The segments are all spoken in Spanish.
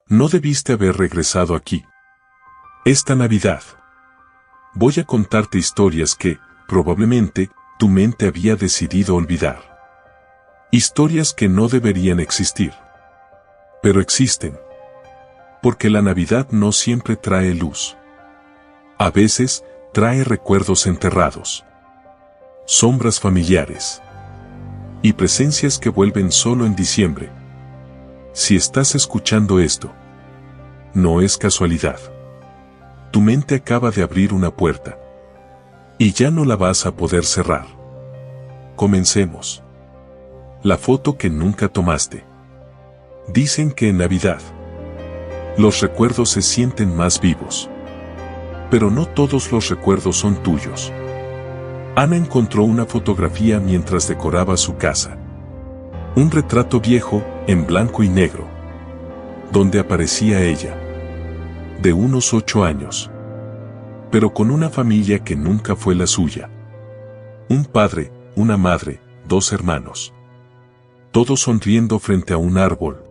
No debiste haber regresado aquí. Esta Navidad. Voy a contarte historias que, probablemente, tu mente había decidido olvidar. Historias que no deberían existir. Pero existen. Porque la Navidad no siempre trae luz. A veces, trae recuerdos enterrados. Sombras familiares. Y presencias que vuelven solo en diciembre. Si estás escuchando esto, no es casualidad. Tu mente acaba de abrir una puerta. Y ya no la vas a poder cerrar. Comencemos. La foto que nunca tomaste. Dicen que en Navidad, los recuerdos se sienten más vivos. Pero no todos los recuerdos son tuyos. Ana encontró una fotografía mientras decoraba su casa. Un retrato viejo, en blanco y negro, donde aparecía ella, de unos 8 años, pero con una familia que nunca fue la suya. Un padre, una madre, 2 hermanos. Todos sonriendo frente a un árbol.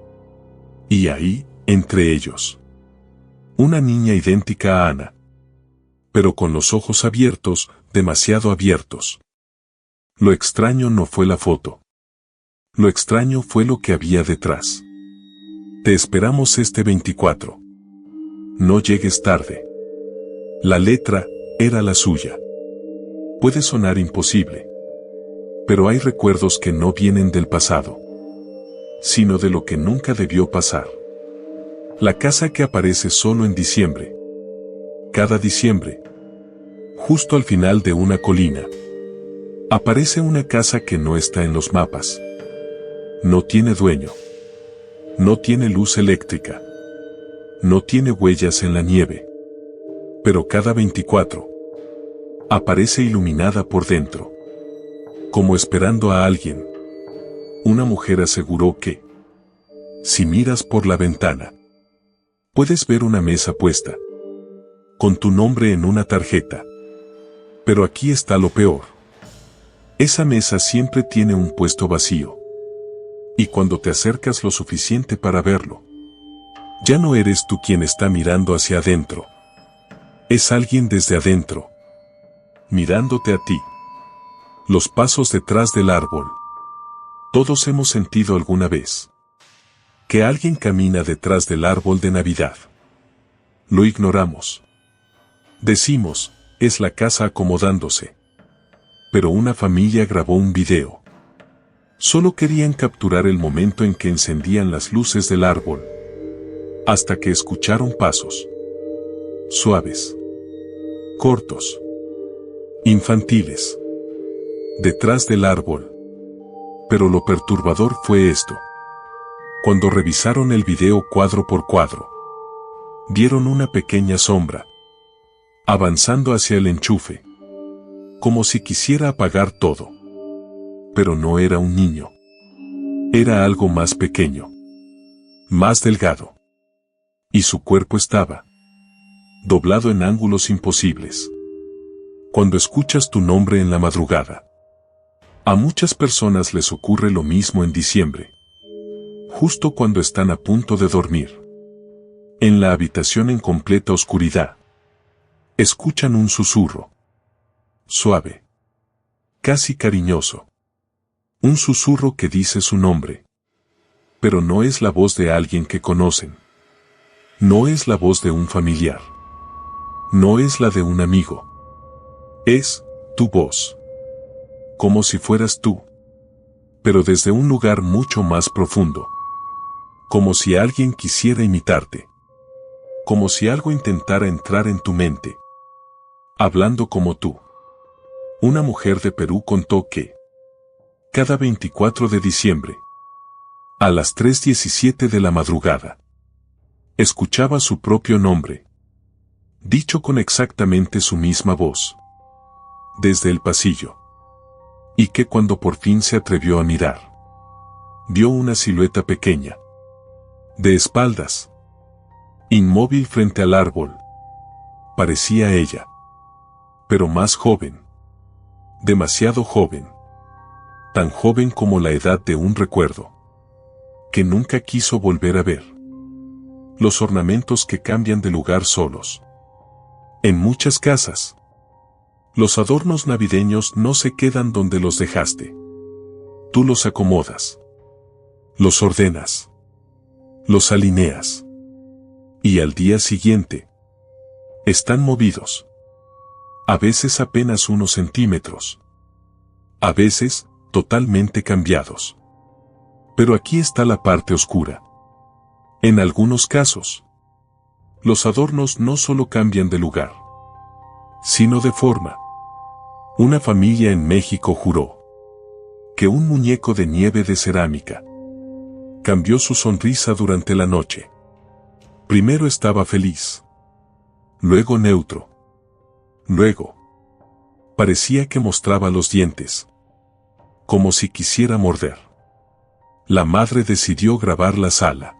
Y ahí, entre ellos, una niña idéntica a Ana, pero con los ojos abiertos, demasiado abiertos. Lo extraño no fue la foto. Lo extraño fue lo que había detrás. Te esperamos este 24. No llegues tarde. La letra era la suya. Puede sonar imposible, pero hay recuerdos que no vienen del pasado, sino de lo que nunca debió pasar. La casa que aparece solo en diciembre. Cada diciembre, justo al final de una colina, aparece una casa que no está en los mapas. No tiene dueño. No tiene luz eléctrica. No tiene huellas en la nieve. Pero cada 24, aparece iluminada por dentro. Como esperando a alguien. Una mujer aseguró que, si miras por la ventana, puedes ver una mesa puesta, con tu nombre en una tarjeta. Pero aquí está lo peor. Esa mesa siempre tiene un puesto vacío. Y cuando te acercas lo suficiente para verlo, ya no eres tú quien está mirando hacia adentro. Es alguien desde adentro, mirándote a ti. Los pasos detrás del árbol. Todos hemos sentido alguna vez que alguien camina detrás del árbol de Navidad. Lo ignoramos. Decimos, es la casa acomodándose. Pero una familia grabó un video. Solo querían capturar el momento en que encendían las luces del árbol. Hasta que escucharon pasos. Suaves. Cortos. Infantiles. Detrás del árbol. Pero lo perturbador fue esto. Cuando revisaron el video cuadro por cuadro, vieron una pequeña sombra, avanzando hacia el enchufe, como si quisiera apagar todo. Pero no era un niño. Era algo más pequeño, más delgado. Y su cuerpo estaba doblado en ángulos imposibles. Cuando escuchas tu nombre en la madrugada, a muchas personas les ocurre lo mismo en diciembre. Justo cuando están a punto de dormir. En la habitación en completa oscuridad. Escuchan un susurro. Suave. Casi cariñoso. Un susurro que dice su nombre. Pero no es la voz de alguien que conocen. No es la voz de un familiar. No es la de un amigo. Es tu voz. Como si fueras tú. Pero desde un lugar mucho más profundo. Como si alguien quisiera imitarte. Como si algo intentara entrar en tu mente. Hablando como tú. Una mujer de Perú contó que cada 24 de diciembre, a las 3:17 de la madrugada, escuchaba su propio nombre, dicho con exactamente su misma voz, desde el pasillo. Y que cuando por fin se atrevió a mirar, vio una silueta pequeña, de espaldas, inmóvil frente al árbol. Parecía ella, pero más joven, demasiado joven, tan joven como la edad de un recuerdo, que nunca quiso volver a ver. Los ornamentos que cambian de lugar solos. En muchas casas, los adornos navideños no se quedan donde los dejaste. Tú los acomodas, los ordenas, los alineas. Y al día siguiente, están movidos. A veces apenas unos centímetros. A veces, totalmente cambiados. Pero aquí está la parte oscura. En algunos casos, los adornos no solo cambian de lugar, sino de forma. Una familia en México juró que un muñeco de nieve de cerámica cambió su sonrisa durante la noche. Primero estaba feliz, luego neutro, luego parecía que mostraba los dientes, como si quisiera morder. La madre decidió grabar la sala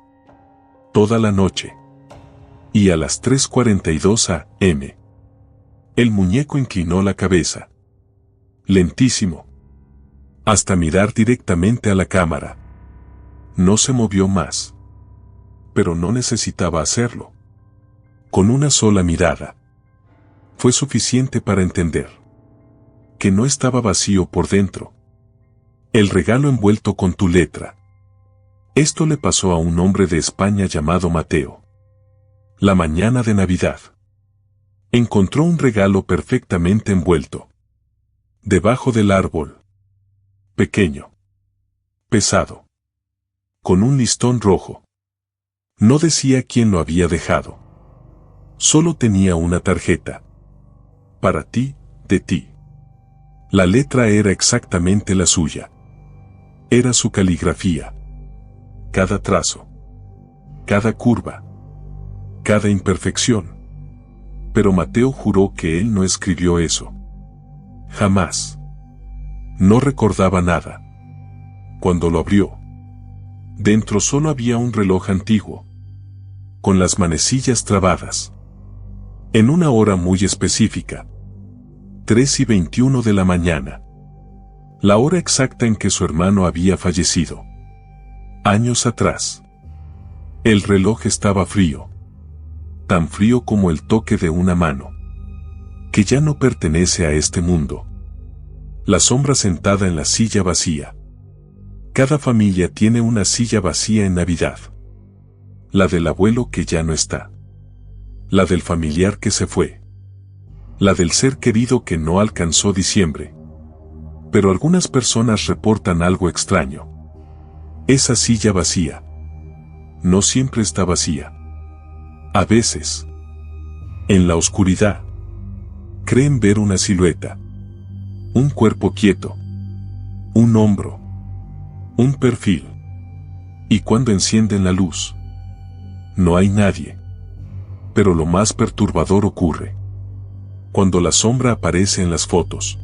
toda la noche, y a las 3:42 a.m. el muñeco inclinó la cabeza, lentísimo, hasta mirar directamente a la cámara. No se movió más, pero no necesitaba hacerlo. Con una sola mirada, fue suficiente para entender que no estaba vacío por dentro. El regalo envuelto con tu letra. Esto le pasó a un hombre de España llamado Mateo. La mañana de Navidad, encontró un regalo perfectamente envuelto debajo del árbol. Pequeño, pesado, con un listón rojo. No decía quién lo había dejado. Solo tenía una tarjeta. Para ti, de ti. La letra era exactamente la suya. Era su caligrafía. Cada trazo, cada curva, cada imperfección. Pero Mateo juró que él no escribió eso. Jamás. No recordaba nada. Cuando lo abrió, dentro solo había un reloj antiguo, con las manecillas trabadas. En una hora muy específica, 3:21 de la mañana. La hora exacta en que su hermano había fallecido. Años atrás. El reloj estaba frío. Tan frío como el toque de una mano, que ya no pertenece a este mundo. La sombra sentada en la silla vacía. Cada familia tiene una silla vacía en Navidad. La del abuelo que ya no está. La del familiar que se fue. La del ser querido que no alcanzó diciembre. Pero algunas personas reportan algo extraño. Esa silla vacía no siempre está vacía. A veces, en la oscuridad, creen ver una silueta, un cuerpo quieto, un hombro, un perfil. Y cuando encienden la luz, no hay nadie. Pero lo más perturbador ocurre cuando la sombra aparece en las fotos.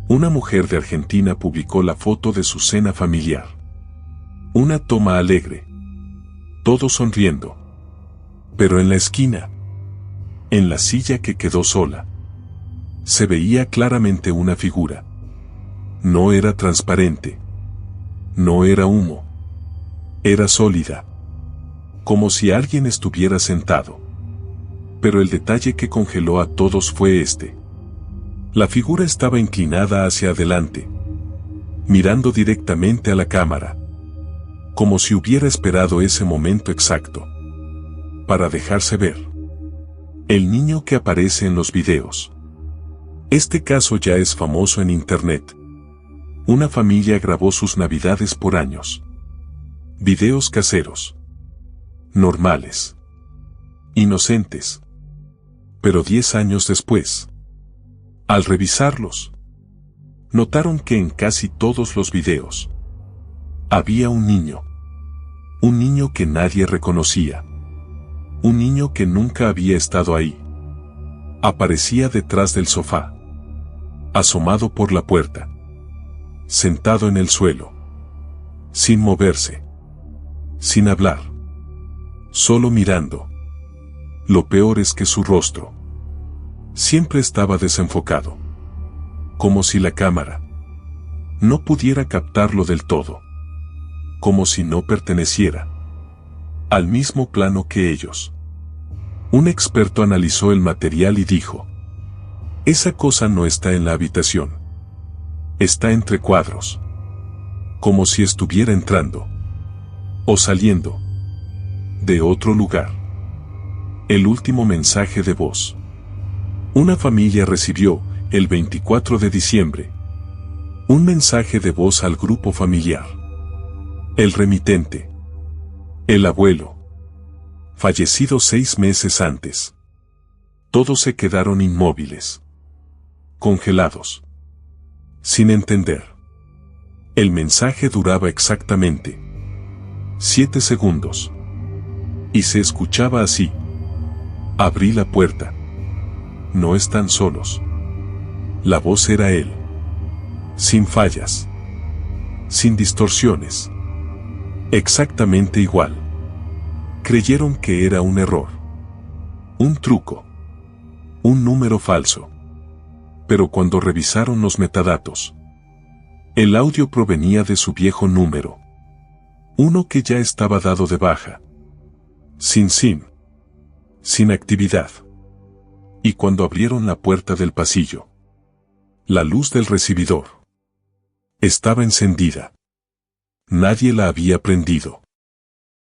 Una mujer de Argentina publicó la foto de su cena familiar. Una toma alegre, todos sonriendo. Pero en la esquina, en la silla que quedó sola, se veía claramente una figura. No era transparente, no era humo, era sólida, como si alguien estuviera sentado. Pero el detalle que congeló a todos fue este. La figura estaba inclinada hacia adelante, mirando directamente a la cámara, como si hubiera esperado ese momento exacto para dejarse ver. El niño que aparece en los videos. Este caso ya es famoso en internet. Una familia grabó sus navidades por años. Videos caseros. Normales. Inocentes. Pero 10 años después, al revisarlos, notaron que en casi todos los videos había un niño. Un niño que nadie reconocía. Un niño que nunca había estado ahí. Aparecía detrás del sofá, asomado por la puerta, sentado en el suelo, sin moverse, sin hablar, solo mirando. Lo peor es que su rostro siempre estaba desenfocado, como si la cámara no pudiera captarlo del todo, como si no perteneciera. al mismo plano que ellos. Un experto analizó el material y dijo: esa cosa no está en la habitación. Está entre cuadros. Como si estuviera entrando o saliendo de otro lugar. El último mensaje de voz. Una familia recibió, el 24 de diciembre, un mensaje de voz al grupo familiar. El remitente, el abuelo, fallecido 6 meses antes. Todos se quedaron inmóviles, congelados, sin entender. El mensaje duraba exactamente 7 segundos. Y se escuchaba así: abrí la puerta. No están solos. La voz era él. Sin fallas. Sin distorsiones. Exactamente igual. Creyeron que era un error. Un truco. Un número falso. Pero cuando revisaron los metadatos, el audio provenía de su viejo número. Uno que ya estaba dado de baja. Sin SIM. Sin actividad. Y cuando abrieron la puerta del pasillo, la luz del recibidor estaba encendida. Nadie la había prendido.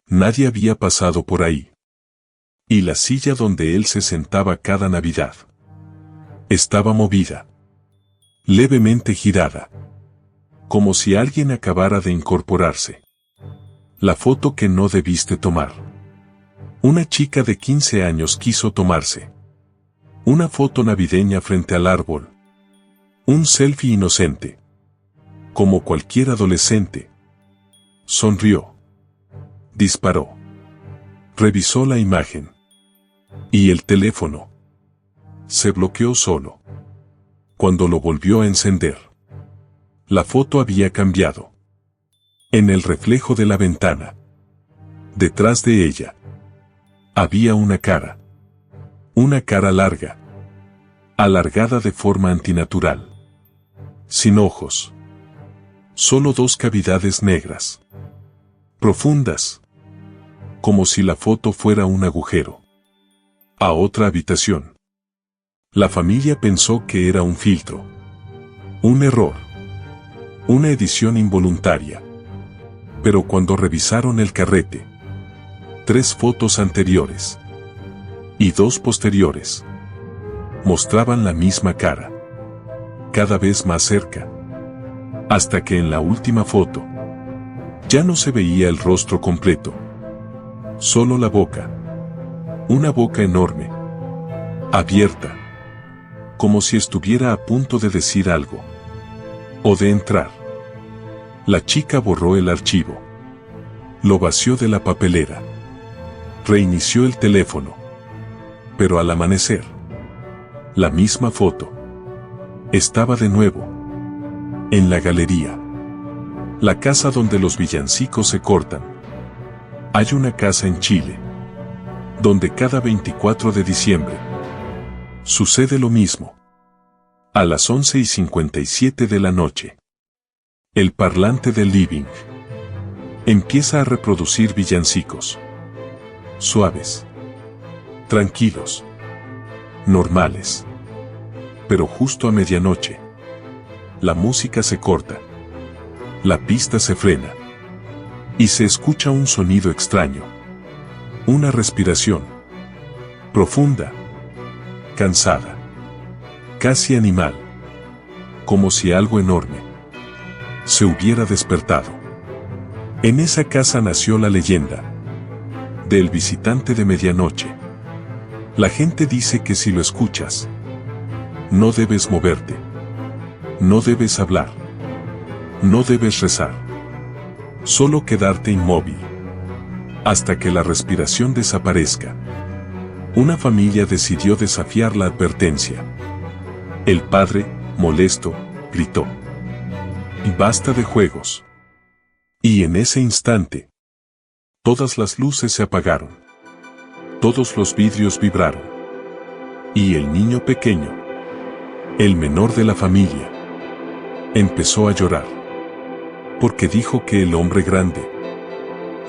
Nadie había pasado por ahí. Y la silla donde él se sentaba cada Navidad estaba movida, levemente girada, como si alguien acabara de incorporarse. La foto que no debiste tomar. Una chica de 15 años quiso tomarse una foto navideña frente al árbol. Un selfie inocente, como cualquier adolescente. Sonrió. Disparó. Revisó la imagen. Y el teléfono se bloqueó solo. Cuando lo volvió a encender, la foto había cambiado. En el reflejo de la ventana, detrás de ella, había una cara. Una cara larga, alargada de forma antinatural. Sin ojos. Solo 2 cavidades negras. Profundas. Como si la foto fuera un agujero. A otra habitación. La familia pensó que era un filtro. Un error. Una edición involuntaria. Pero cuando revisaron el carrete, 3 fotos anteriores y 2 posteriores mostraban la misma cara, cada vez más cerca, hasta que en la última foto ya no se veía el rostro completo, solo la boca, una boca enorme, abierta, como si estuviera a punto de decir algo, o de entrar. La chica borró el archivo, lo vació de la papelera, reinició el teléfono. Pero al amanecer, la misma foto estaba de nuevo en la galería. La casa donde los villancicos se cortan. Hay una casa en Chile donde cada 24 de diciembre sucede lo mismo. A las 11:57 de la noche, el parlante del living empieza a reproducir villancicos suaves, tranquilos, normales. Pero justo a medianoche, la música se corta, la pista se frena, y se escucha un sonido extraño. Una respiración profunda, cansada, casi animal, como si algo enorme se hubiera despertado. En esa casa nació la leyenda del visitante de medianoche. La gente dice que si lo escuchas, no debes moverte, no debes hablar, no debes rezar, solo quedarte inmóvil, hasta que la respiración desaparezca. Una familia decidió desafiar la advertencia. El padre, molesto, gritó: «Basta de juegos». Y en ese instante, todas las luces se apagaron. Todos los vidrios vibraron. Y el niño pequeño, el menor de la familia, empezó a llorar. Porque dijo que el hombre grande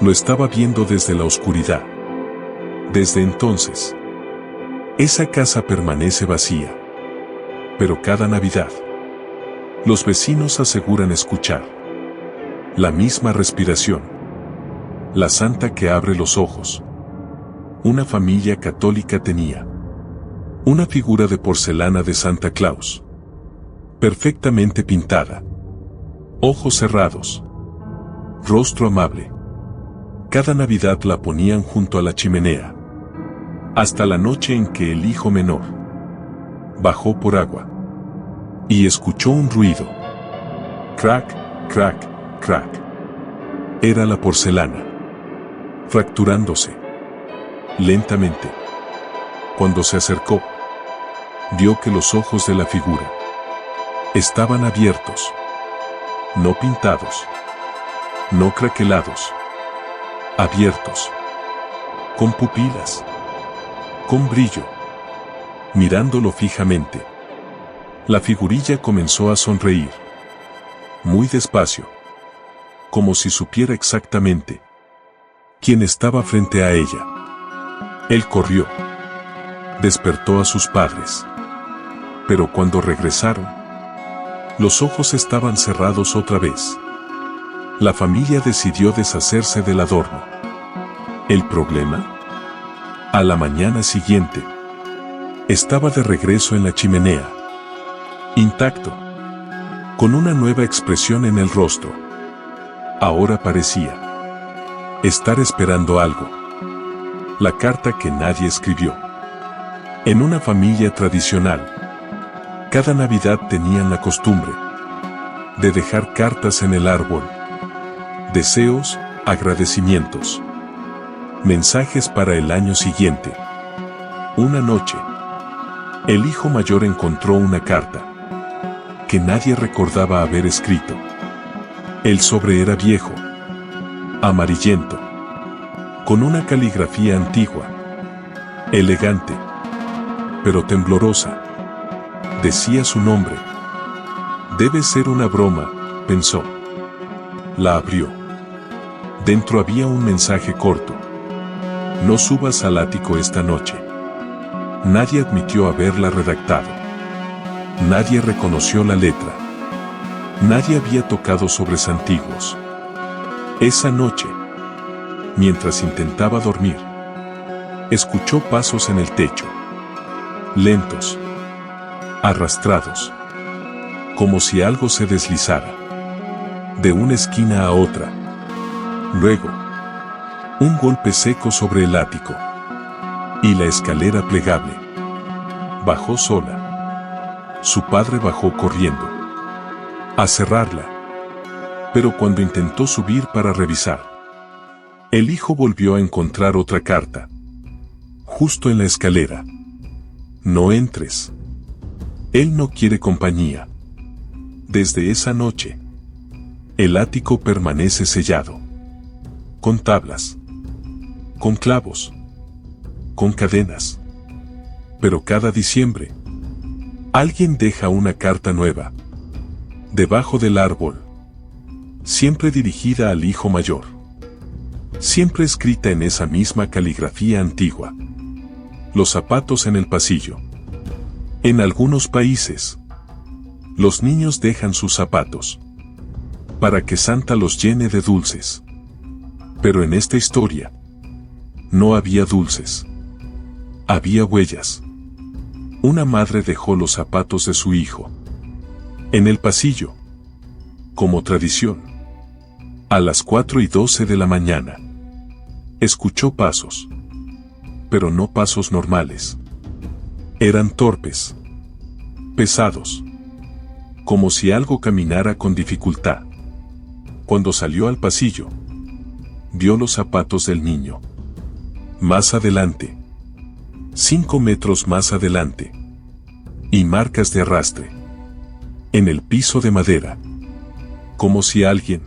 Lo estaba viendo desde la oscuridad. Desde entonces, esa casa permanece vacía. Pero cada Navidad, los vecinos aseguran escuchar la misma respiración. La santa que abre los ojos. Una familia católica tenía una figura de porcelana de Santa Claus, perfectamente pintada, ojos cerrados, rostro amable. Cada Navidad la ponían junto a la chimenea, hasta la noche en que el hijo menor bajó por agua y escuchó un ruido. Crack, crack, crack. Era la porcelana, fracturándose lentamente. Cuando se acercó, vio que los ojos de la figura estaban abiertos, no pintados, no craquelados, abiertos, con pupilas, con brillo. Mirándolo fijamente, la figurilla comenzó a sonreír, muy despacio, como si supiera exactamente quién estaba frente a ella. Él corrió, despertó a sus padres, pero cuando regresaron, los ojos estaban cerrados otra vez. La familia decidió deshacerse del adorno. ¿El problema? A la mañana siguiente, estaba de regreso en la chimenea, intacto, con una nueva expresión en el rostro. Ahora parecía estar esperando algo. La carta que nadie escribió. En una familia tradicional, cada Navidad tenían la costumbre de dejar cartas en el árbol. Deseos, agradecimientos, mensajes para el año siguiente. Una noche, el hijo mayor encontró una carta que nadie recordaba haber escrito. El sobre era viejo, amarillento, con una caligrafía antigua, elegante, pero temblorosa. Decía su nombre. Debe ser una broma, pensó. La abrió. Dentro había un mensaje corto. No subas al ático esta noche. Nadie admitió haberla redactado. Nadie reconoció la letra. Nadie había tocado sobres antiguos. Esa noche, mientras intentaba dormir, escuchó pasos en el techo. Lentos, arrastrados, como si algo se deslizara de una esquina a otra. Luego, un golpe seco sobre el ático y la escalera plegable. Bajó sola. Su padre bajó corriendo a cerrarla, pero cuando intentó subir para revisar, el hijo volvió a encontrar otra carta, justo en la escalera. No entres. Él no quiere compañía. Desde esa noche, el ático permanece sellado. Con tablas. Con clavos. Con cadenas. Pero cada diciembre, alguien deja una carta nueva. Debajo del árbol. Siempre dirigida al hijo mayor. Siempre escrita en esa misma caligrafía antigua. Los zapatos en el pasillo. En algunos países, los niños dejan sus zapatos para que Santa los llene de dulces. Pero en esta historia, no había dulces. Había huellas. Una madre dejó los zapatos de su hijo en el pasillo, como tradición. A las 4:12 de la mañana, escuchó pasos. Pero no pasos normales. Eran torpes, pesados, como si algo caminara con dificultad. Cuando salió al pasillo, vio los zapatos del niño. Más adelante, 5 metros más adelante, y marcas de arrastre en el piso de madera, como si alguien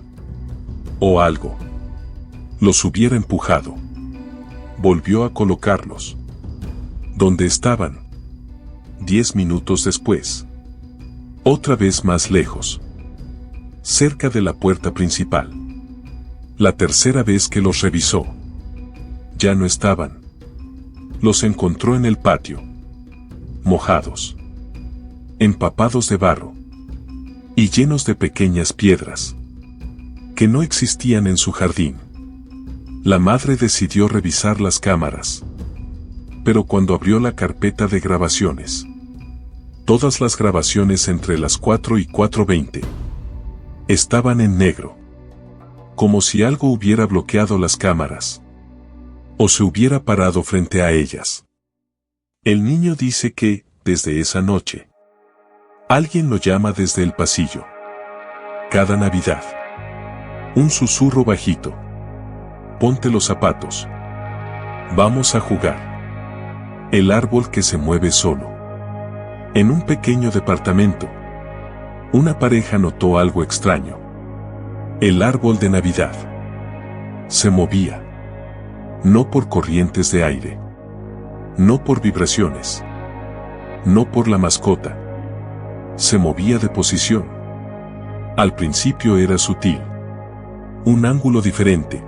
o algo los hubiera empujado. Volvió a colocarlos donde estaban. 10 minutos después, otra vez más lejos, cerca de la puerta principal. La tercera vez que los revisó, ya no estaban. Los encontró en el patio, mojados, empapados de barro y llenos de pequeñas piedras que no existían en su jardín. La madre decidió revisar las cámaras, pero cuando abrió la carpeta de grabaciones, todas las grabaciones entre las 4 y 4:20 estaban en negro, como si algo hubiera bloqueado las cámaras o se hubiera parado frente a ellas. El niño dice que, desde esa noche, alguien lo llama desde el pasillo. Cada Navidad. Un susurro bajito. Ponte los zapatos. Vamos a jugar. El árbol que se mueve solo. En un pequeño departamento, una pareja notó algo extraño. El árbol de Navidad se movía. No por corrientes de aire. No por vibraciones. No por la mascota. Se movía de posición. Al principio era sutil. Un ángulo diferente.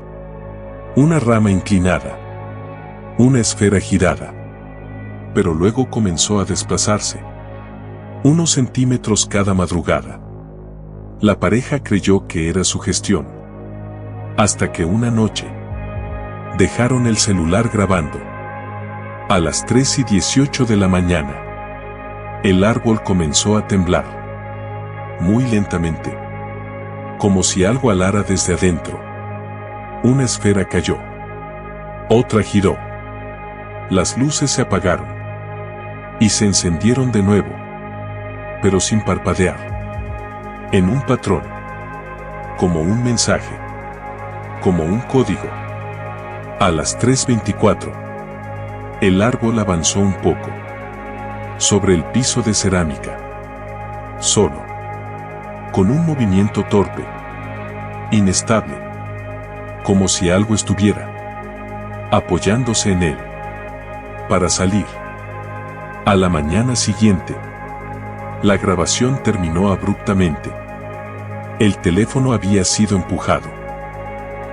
Una rama inclinada. Una esfera girada. Pero luego comenzó a desplazarse. Unos centímetros cada madrugada. La pareja creyó que era su gestión. Hasta que una noche dejaron el celular grabando. A las 3:18 de la mañana, el árbol comenzó a temblar. Muy lentamente. Como si algo alara desde adentro. Una esfera cayó. Otra giró. Las luces se apagaron. Y se encendieron de nuevo. Pero sin parpadear. En un patrón. Como un mensaje. Como un código. A las 3:24. El árbol avanzó un poco. Sobre el piso de cerámica. Solo. Con un movimiento torpe. Inestable. Como si algo estuviera apoyándose en él. Para salir. A la mañana siguiente, la grabación terminó abruptamente. El teléfono había sido empujado.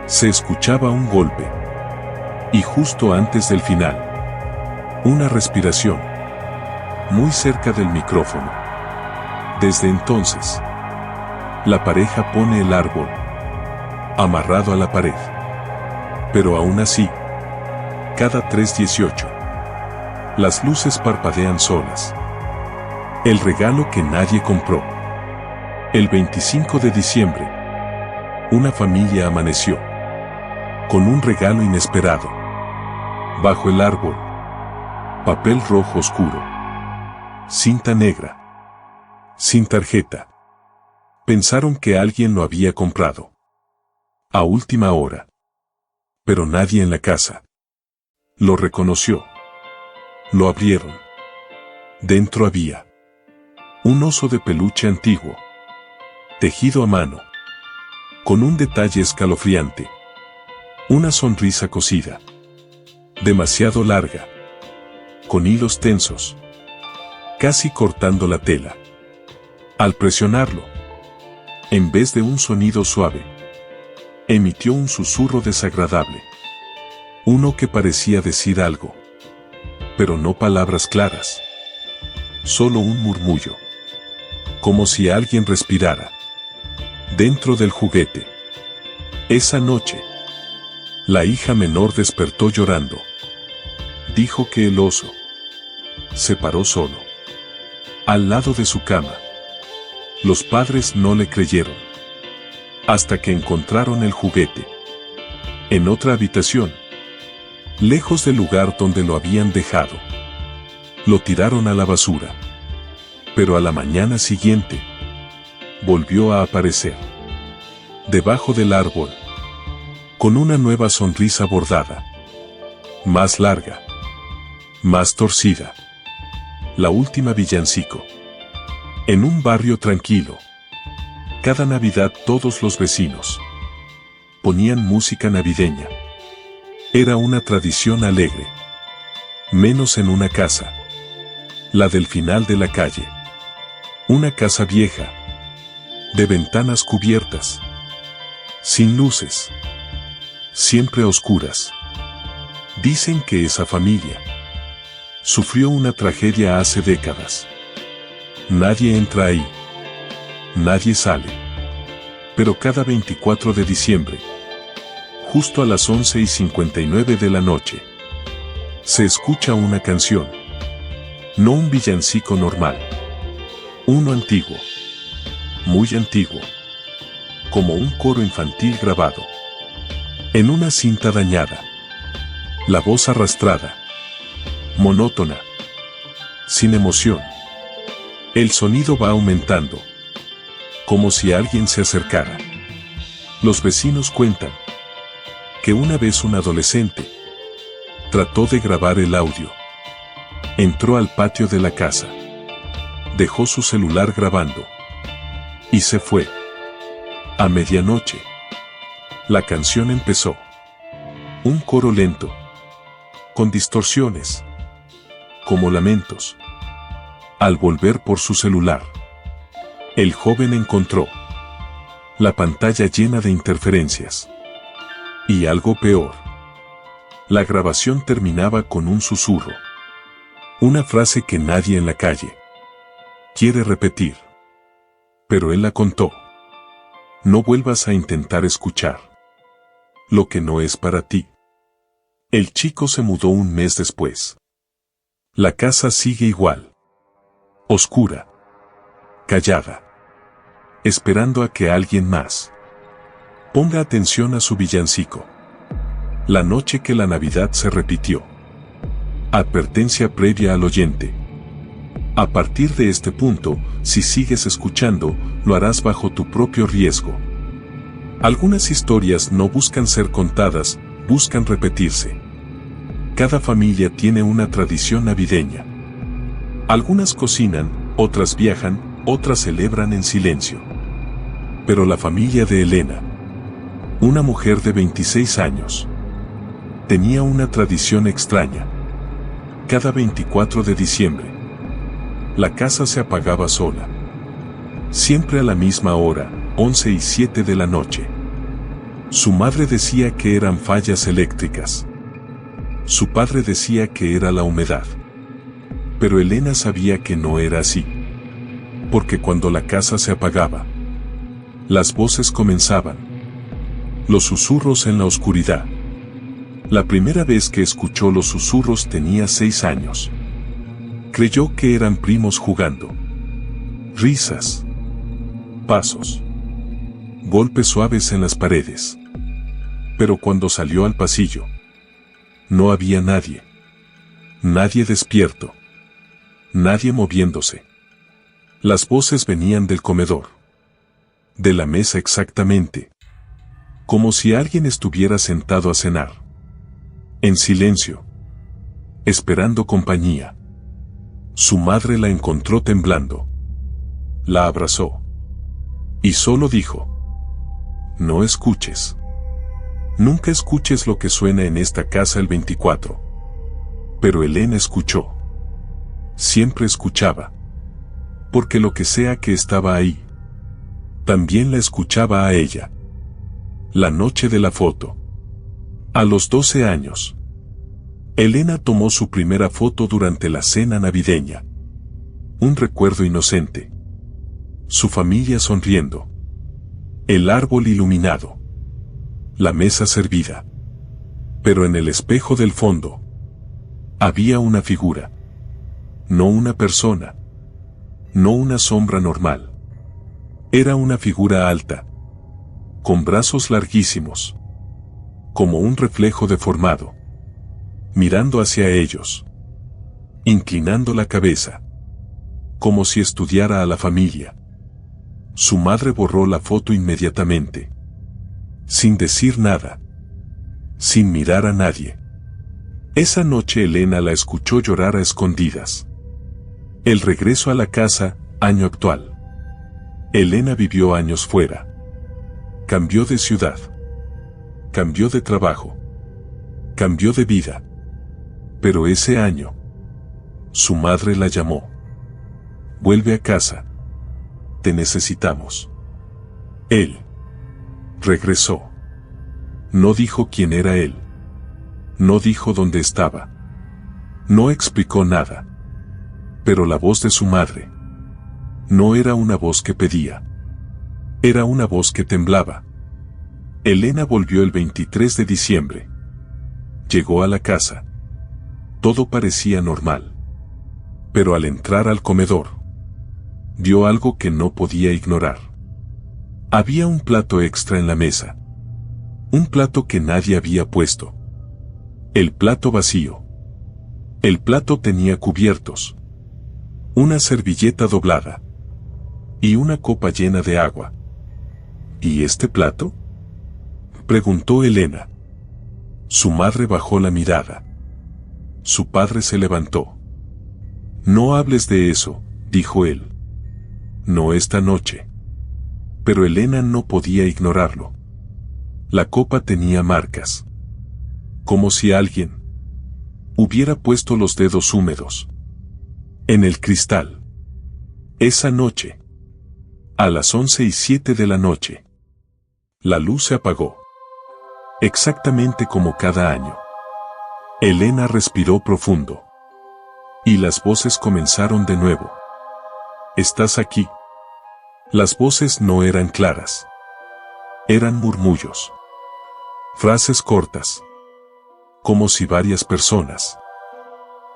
Se escuchaba un golpe. Y justo antes del final, una respiración. Muy cerca del micrófono. Desde entonces, la pareja pone el árbol amarrado a la pared. Pero aún así, cada 3:18, las luces parpadean solas. El regalo que nadie compró. El 25 de diciembre, una familia amaneció con un regalo inesperado. Bajo el árbol, papel rojo oscuro, cinta negra, sin tarjeta. Pensaron que alguien lo había comprado a última hora. Pero nadie en la casa lo reconoció. Lo abrieron. Dentro había un oso de peluche antiguo, tejido a mano, con un detalle escalofriante. Una sonrisa cosida, demasiado larga, con hilos tensos, casi cortando la tela. Al presionarlo, en vez de un sonido suave, emitió un susurro desagradable. Uno que parecía decir algo, pero no palabras claras. Solo un murmullo. Como si alguien respirara dentro del juguete. Esa noche, la hija menor despertó llorando. Dijo que el oso se paró solo al lado de su cama. Los padres no le creyeron. Hasta que encontraron el juguete en otra habitación, lejos del lugar donde lo habían dejado. Lo tiraron a la basura. Pero a la mañana siguiente, volvió a aparecer debajo del árbol, con una nueva sonrisa bordada, más larga, más torcida. La última villancico. En un barrio tranquilo. Cada Navidad todos los vecinos ponían música navideña. Era una tradición alegre. Menos en una casa. La del final de la calle. Una casa vieja, de ventanas cubiertas, sin luces, siempre a oscuras. Dicen que esa familia sufrió una tragedia hace décadas. Nadie entra ahí. Nadie sale. Pero cada 24 de diciembre, justo a las 11:59 de la noche, se escucha una canción. No un villancico normal. Uno antiguo. Muy antiguo. Como un coro infantil grabado en una cinta dañada. La voz arrastrada. Monótona. Sin emoción. El sonido va aumentando. Como si alguien se acercara. Los vecinos cuentan que una vez un adolescente trató de grabar el audio. Entró al patio de la casa. Dejó su celular grabando. Y se fue. A medianoche, la canción empezó. Un coro lento, con distorsiones, como lamentos. Al volver por su celular, el joven encontró la pantalla llena de interferencias. Y algo peor. La grabación terminaba con un susurro. Una frase que nadie en la calle quiere repetir. Pero él la contó. No vuelvas a intentar escuchar lo que no es para ti. El chico se mudó un mes después. La casa sigue igual. Oscura. Callada. Esperando a que alguien más ponga atención a su villancico. La noche que la Navidad se repitió. Advertencia previa al oyente. A partir de este punto, si sigues escuchando, lo harás bajo tu propio riesgo. Algunas historias no buscan ser contadas, buscan repetirse. Cada familia tiene una tradición navideña. Algunas cocinan, otras viajan, otras celebran en silencio. Pero la familia de Elena, una mujer de 26 años, tenía una tradición extraña. Cada 24 de diciembre, la casa se apagaba sola. Siempre a la misma hora, 11:07 de la noche. Su madre decía que eran fallas eléctricas. Su padre decía que era la humedad. Pero Elena sabía que no era así. Porque cuando la casa se apagaba, las voces comenzaban. Los susurros en la oscuridad. La primera vez que escuchó los susurros tenía 6 años. Creyó que eran primos jugando. Risas. Pasos. Golpes suaves en las paredes. Pero cuando salió al pasillo, no había nadie. Nadie despierto. Nadie moviéndose. Las voces venían del comedor. De la mesa exactamente. Como si alguien estuviera sentado a cenar. En silencio. Esperando compañía. Su madre la encontró temblando. La abrazó. Y solo dijo: no escuches. Nunca escuches lo que suena en esta casa el 24. Pero Elena escuchó. Siempre escuchaba. Porque lo que sea que estaba ahí, también la escuchaba a ella. La noche de la foto. A los 12 años. Elena tomó su primera foto durante la cena navideña. Un recuerdo inocente. Su familia sonriendo. El árbol iluminado. La mesa servida. Pero en el espejo del fondo había una figura. No una persona. No una sombra normal. Era una figura alta. Con brazos larguísimos. Como un reflejo deformado. Mirando hacia ellos. Inclinando la cabeza. Como si estudiara a la familia. Su madre borró la foto inmediatamente. Sin decir nada. Sin mirar a nadie. Esa noche Elena la escuchó llorar a escondidas. El regreso a la casa, año actual. Elena vivió años fuera. Cambió de ciudad. Cambió de trabajo. Cambió de vida. Pero ese año, su madre la llamó. Vuelve a casa. Te necesitamos. Él regresó. No dijo quién era él. No dijo dónde estaba. No explicó nada. Pero la voz de su madre no era una voz que pedía. Era una voz que temblaba. Elena volvió el 23 de diciembre. Llegó a la casa. Todo parecía normal. Pero al entrar al comedor, vio algo que no podía ignorar. Había un plato extra en la mesa. Un plato que nadie había puesto. El plato vacío. El plato tenía cubiertos, una servilleta doblada y una copa llena de agua. ¿Y este plato?, preguntó Elena. Su madre bajó la mirada. Su padre se levantó. No hables de eso, dijo él. No esta noche. Pero Elena no podía ignorarlo. La copa tenía marcas. Como si alguien hubiera puesto los dedos húmedos en el cristal. Esa noche, a las 11:07 de la noche, la luz se apagó. Exactamente como cada año. Elena respiró profundo. Y las voces comenzaron de nuevo. ¿Estás aquí? Las voces no eran claras. Eran murmullos. Frases cortas. Como si varias personas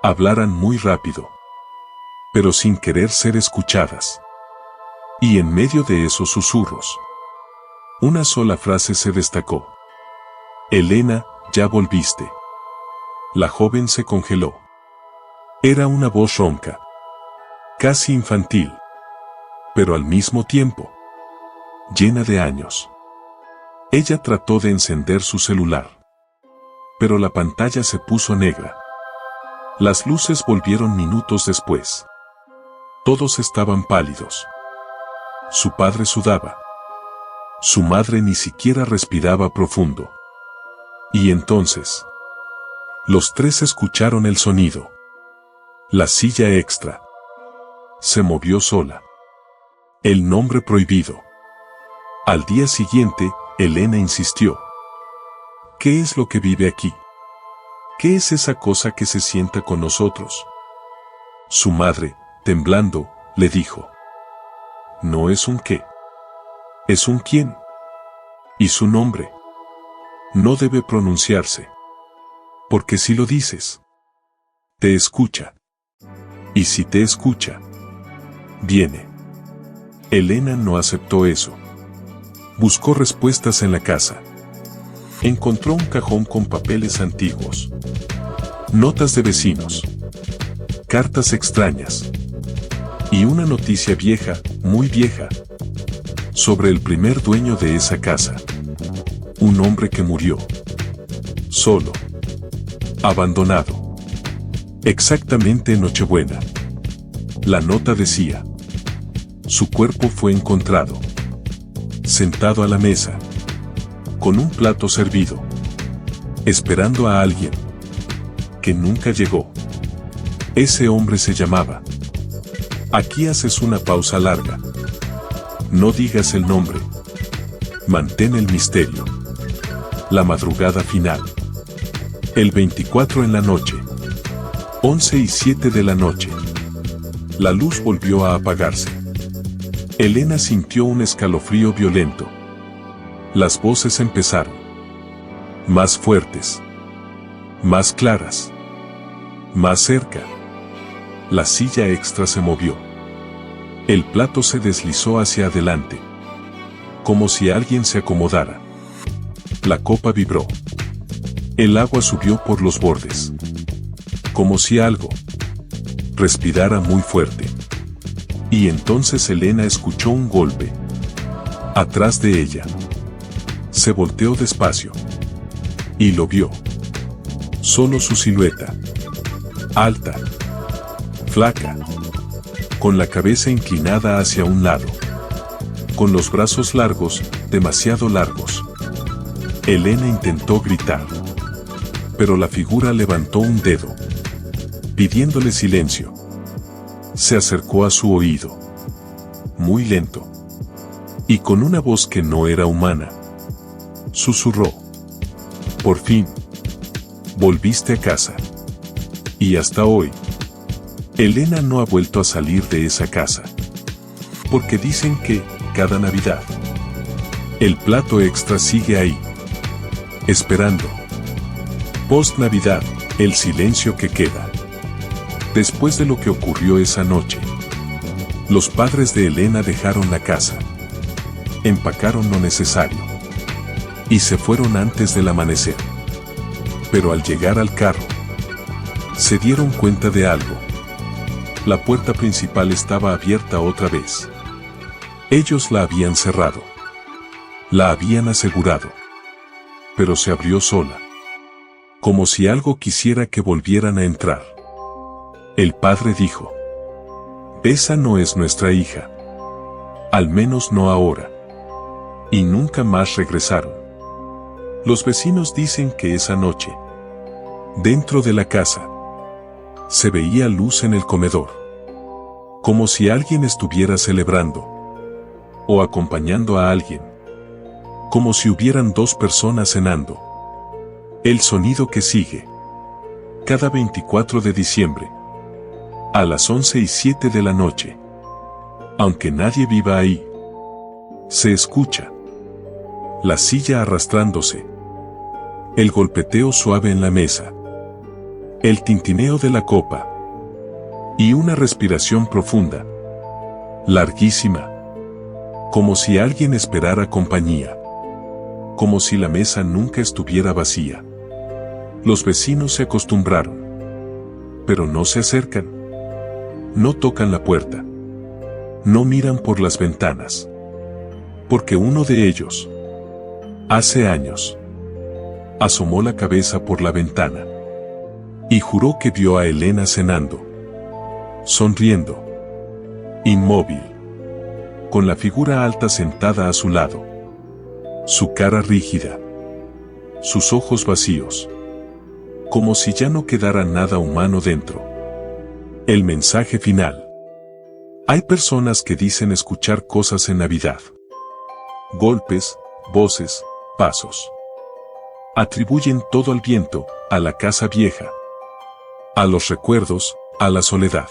hablaran muy rápido, pero sin querer ser escuchadas. Y en medio de esos susurros, una sola frase se destacó. Elena, ya volviste. La joven se congeló. Era una voz ronca, casi infantil, pero al mismo tiempo llena de años. Ella trató de encender su celular, pero la pantalla se puso negra. Las luces volvieron minutos después. Todos estaban pálidos. Su padre sudaba. Su madre ni siquiera respiraba profundo. Y entonces, los tres escucharon el sonido. La silla extra se movió sola. El nombre prohibido. Al día siguiente, Elena insistió. ¿Qué es lo que vive aquí? ¿Qué es esa cosa que se sienta con nosotros? Su madre, temblando, le dijo. No es un qué. Es un quién. Y su nombre no debe pronunciarse. Porque si lo dices, te escucha. Y si te escucha, viene. Elena no aceptó eso. Buscó respuestas en la casa. Encontró un cajón con papeles antiguos, notas de vecinos, cartas extrañas y una noticia vieja, muy vieja, sobre el primer dueño de esa casa. Un hombre que murió. Solo. Abandonado. Exactamente en Nochebuena. La nota decía. Su cuerpo fue encontrado sentado a la mesa, con un plato servido, esperando a alguien que nunca llegó. Ese hombre se llamaba. Aquí haces una pausa larga. No digas el nombre. Mantén el misterio. La madrugada final. El 24 en la noche. 11:07 de la noche. La luz volvió a apagarse. Elena sintió un escalofrío violento. Las voces empezaron. Más fuertes. Más claras. Más cerca. La silla extra se movió. El plato se deslizó hacia adelante. Como si alguien se acomodara. La copa vibró. El agua subió por los bordes. Como si algo respirara muy fuerte. Y entonces Elena escuchó un golpe. Atrás de ella. Se volteó despacio. Y lo vio. Solo su silueta. Alta. Flaca. Con la cabeza inclinada hacia un lado. Con los brazos largos, demasiado largos. Elena intentó gritar. Pero la figura levantó un dedo, pidiéndole silencio. Se acercó a su oído. Muy lento. Y con una voz que no era humana. Susurró. Por fin, volviste a casa. Y hasta hoy, Elena no ha vuelto a salir de esa casa. Porque dicen que, cada Navidad, el plato extra sigue ahí, esperando. Post-Navidad, el silencio que queda. Después de lo que ocurrió esa noche, los padres de Elena dejaron la casa, empacaron lo necesario y se fueron antes del amanecer. Pero al llegar al carro, se dieron cuenta de algo. La puerta principal estaba abierta otra vez. Ellos la habían cerrado. La habían asegurado. Pero se abrió sola. Como si algo quisiera que volvieran a entrar. El padre dijo: esa no es nuestra hija. Al menos no ahora. Y nunca más regresaron. Los vecinos dicen que esa noche, dentro de la casa, se veía luz en el comedor. Como si alguien estuviera celebrando. O acompañando a alguien. Como si hubieran dos personas cenando. El sonido que sigue. Cada 24 de diciembre. A las 11:07 de la noche. Aunque nadie viva ahí. Se escucha. La silla arrastrándose. El golpeteo suave en la mesa. El tintineo de la copa. Y una respiración profunda. Larguísima. Como si alguien esperara compañía. Como si la mesa nunca estuviera vacía. Los vecinos se acostumbraron. Pero no se acercan. No tocan la puerta. No miran por las ventanas. Porque uno de ellos, hace años, asomó la cabeza por la ventana. Y juró que vio a Elena cenando. Sonriendo. Inmóvil. Con la figura alta sentada a su lado. Su cara rígida. Sus ojos vacíos. Como si ya no quedara nada humano dentro. El mensaje final. Hay personas que dicen escuchar cosas en Navidad. Golpes, voces, pasos. Atribuyen todo al viento, a la casa vieja. A los recuerdos, a la soledad.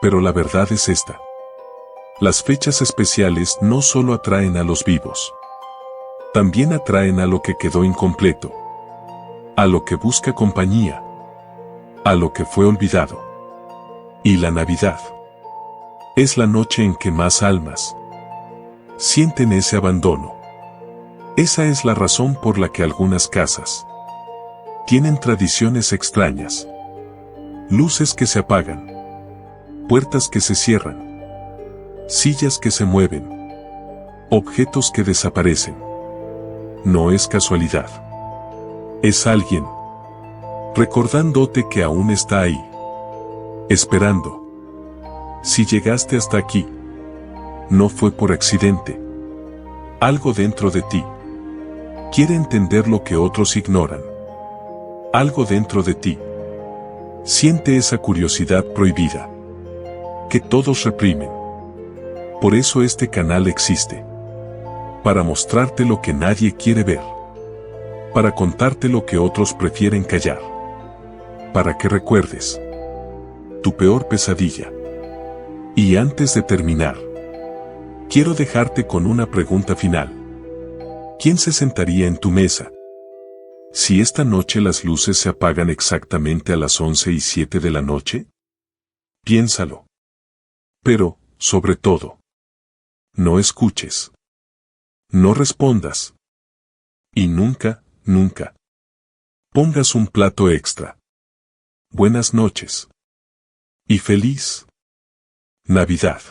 Pero la verdad es esta. Las fechas especiales no solo atraen a los vivos. También atraen a lo que quedó incompleto. A lo que busca compañía. A lo que fue olvidado. Y la Navidad es la noche en que más almas sienten ese abandono. Esa es la razón por la que algunas casas tienen tradiciones extrañas. Luces que se apagan. Puertas que se cierran. Sillas que se mueven. Objetos que desaparecen. No es casualidad. Es alguien recordándote que aún está ahí. Esperando. Si llegaste hasta aquí, no fue por accidente. Algo dentro de ti quiere entender lo que otros ignoran. Algo dentro de ti siente esa curiosidad prohibida que todos reprimen. Por eso este canal existe. Para mostrarte lo que nadie quiere ver. Para contarte lo que otros prefieren callar. Para que recuerdes tu peor pesadilla. Y antes de terminar, quiero dejarte con una pregunta final. ¿Quién se sentaría en tu mesa si esta noche las luces se apagan exactamente a las 11:07 de la noche? Piénsalo. Pero, sobre todo, no escuches. No respondas. Y nunca, nunca pongas un plato extra. Buenas noches. Y feliz Navidad.